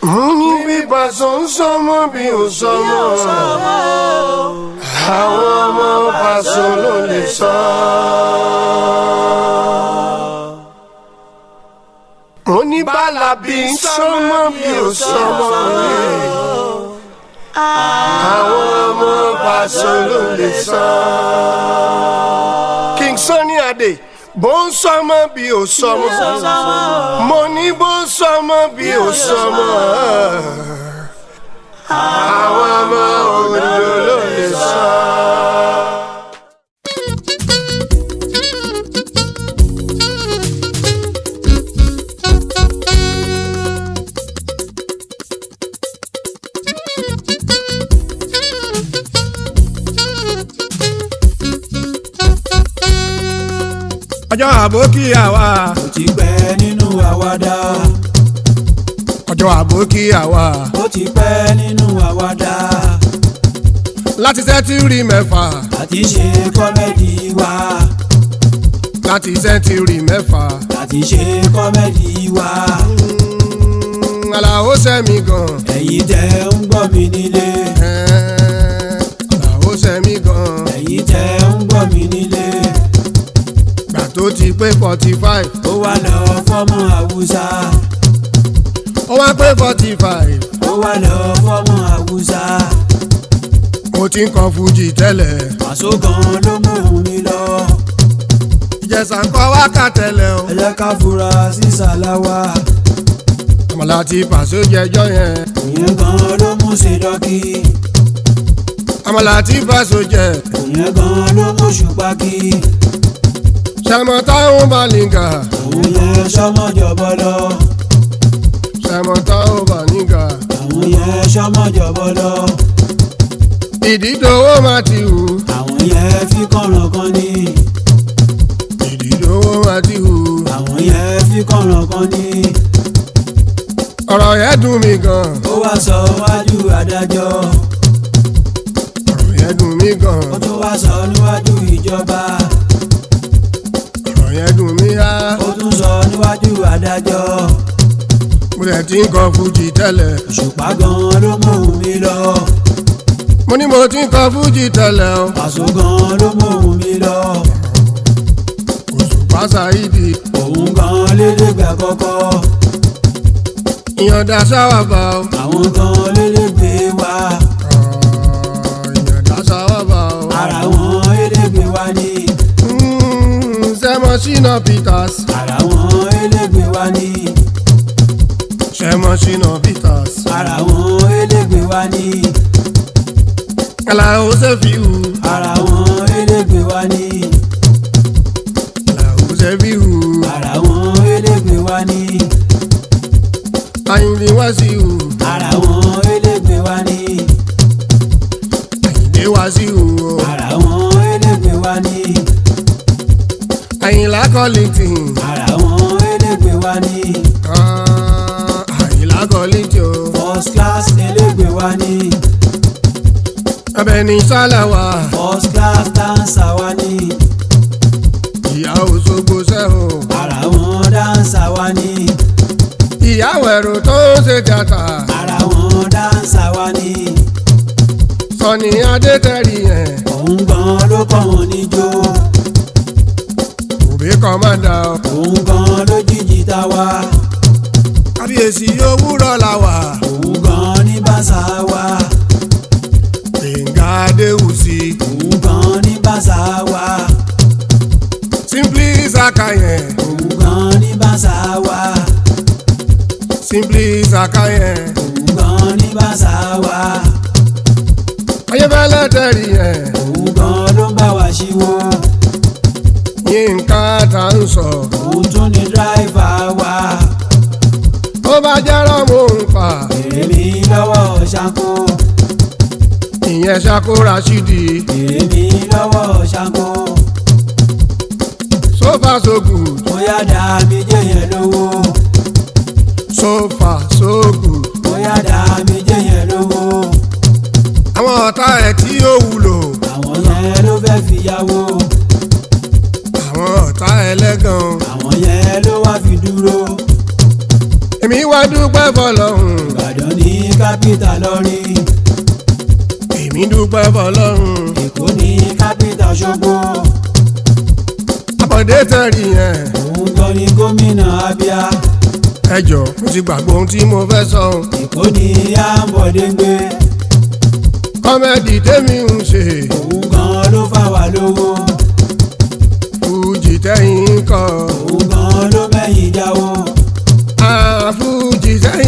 ní bíbá sọ́nsọ́mọ́ bí ò sọ́mọ́ àwọn ọmọ Paso ló lè sọ. Mo ní bálàbí sọ́mọ́ bí ò sọ́mọ́ àwọn ọmọ Paso ló lè sọ. King Sunny Adé bó ń sọmọ bí ò sọmọ mo ní bó ń sọmọ bí ò sọmọ àwọn ọmọ Ondo ló lè sọ. ọjọ́ àbókí àwa ó ti pẹ́ nínú àwàdà. ọjọ́ àbókí àwa ó ti pẹ́ nínú àwàdà. láti sẹ́ńtúrì mẹ́fà láti ṣe kọ́mẹ́dì wa. láti sẹ́ńtúrì mẹ́fà láti ṣe kọ́mẹ́dì wa. Àlàó sẹ́mi gan. ẹ̀yin tẹ́ ń gbọ́ mi nílé. Àlàó sẹ́mi gan. ẹ̀yin tẹ́ ń gbọ́ mi nílé. tó ti pé 45. ó wá lọ fọ́mọ Haúsá. ó wá pé 45. ó wá lọ fọ́mọ Haúsá. mo ti ń kọ fújì tẹ́lẹ̀. Paso gan ló mú mi lọ. Ìjẹ̀ṣà ń kọ wákà tẹ́lẹ̀ o. ẹ jẹ́ ká fura sí Sàláwà. Àmàlà tí Paso jẹjọ́ yẹn. ìyẹn gan ló mú Ṣèdọ́kì. Àmàlà tí Paso jẹ. ìyẹn gan ló mú Ṣùpákì. Ṣẹ̀mọ̀ táwọn Bàlíngà. òun yẹn sọmọjọbọ lọ. Ṣẹ̀mọ̀ táwọn Bàlíngà. àwọn yẹn sọmọjọbọ lọ. Ìdídòwò máa ti hù. àwọn yẹn fi kànràn kan ní. Ìdídòwò máa ti hù. àwọn yẹn fi kànràn kan ní. ọ̀rọ̀ yẹn dùn mí gan. ó wá sọ wájú adájọ́. ọ̀rọ̀ yẹn dùn mí gan. ó tún wá sọ níwájú ìjọba. ọ̀rọ̀ yẹn dùn mí á. ó tún sọ níwájú adájọ́. mo lè ti ń kọ fújì tẹ́lẹ̀. Òṣùpá gan ló mú mi lọ. mo ní mo ti ń kọ fújì tẹ́lẹ̀ o. Paso gan ló mú mi lọ. Òṣùpá Sáídì. òun gan lédègbà kọ́kọ́. ìyànda sáwà bá o. àwọn gan lédègbè wa. ìyànda sáwà bá o. ara wọn elégbè wa ni. Ṣẹ̀mọ̀ Ṣínà Peters. ara wọn elégbè wa ni. Ṣẹ̀mọ̀ Ṣínà Peters. ara wọn elégbè wa ni. Àlàó Ṣẹ̀fíù. ara wọn elégbè wa ni. Àlàó Ṣẹ̀fíù. ara wọn elégbè wa ni. Àyìndé Wàsíù. ara wọn elégbè wa ni. Àyìndé Wàsíù. ara wọn elégbè wa ni. Àyìnlá Kollington. ara wọn elégbè wa ni. Àyìnlá Kollington. first class elégbè wa ni. Àbẹ̀ní Sálàwà. first class dancer wa ni. Ìyá Òṣogbo sẹ́hùn. ara wọn dancer wa ni. Ìyá Wẹ̀rù tó ń ṣe jàtà. ara wọn dancer wa ni. Sọ̀ní Adétẹ̀rí yẹn. òun gan ló kọ́ wọn níjó. Òbí kọ́mándà o. òun gan ló jíjì ta wa. Kábíyèsí òwúrọ̀ la wà. òun gan ní bàṣà wa. Gbẹ̀ngà Adéwùsì. òun gan ní bàṣà wa. Simply Saka yẹn. òun gan ní bàṣà wa. Simply Saka yẹn. òun gan ní bàṣà wa. Ayébẹ́lẹ́ tẹ̀rí yẹn. òun gan ló ń bá wa ṣíwó. Yínká tá ń sọ. òun tún ní dráìvà wa. Ó bá jẹ́rọ̀ mò ń pa. èrè mi lọ́wọ́ Ṣáńkó. Ìyẹn Ṣákó Rashidi. èrè mi lọ́wọ́ Ṣáńkó. So far so good. bóyá dá mi jẹ́ yẹn lówó. So far so good. bóyá dá mi jẹ́ yẹn lówó. Àwọn ọ̀tá ẹ̀ tí ó wúlò. àwọn yẹn ló fẹ́ fi yáwó. Àwọn ọ̀tá ẹlẹ́gàn. àwọn yẹn ló wá fi dúró. Èmi wá dúpẹ́ fọlọ́hún. Ìbàdàn kápítà lọ́rin. èmi dúpẹ́ fọlọ́run. Èkó ní kápítà Òṣogbo. Àbọ̀dé tẹ̀rí yẹn. Òun gan ni gómìnà Abia. ẹ jọ mo ti gbàgbọ́ ohun tí mo fẹ́ sọ. Èkó ní Àǹbọ̀dé ń gbé. kọ́mẹ́dì tèmi ń ṣe. Òun gan ló fà wá lówó. fújì tẹ̀yìn kọ. Òun gan ló mẹ́yìn jáwó. fújì tẹ̀yìn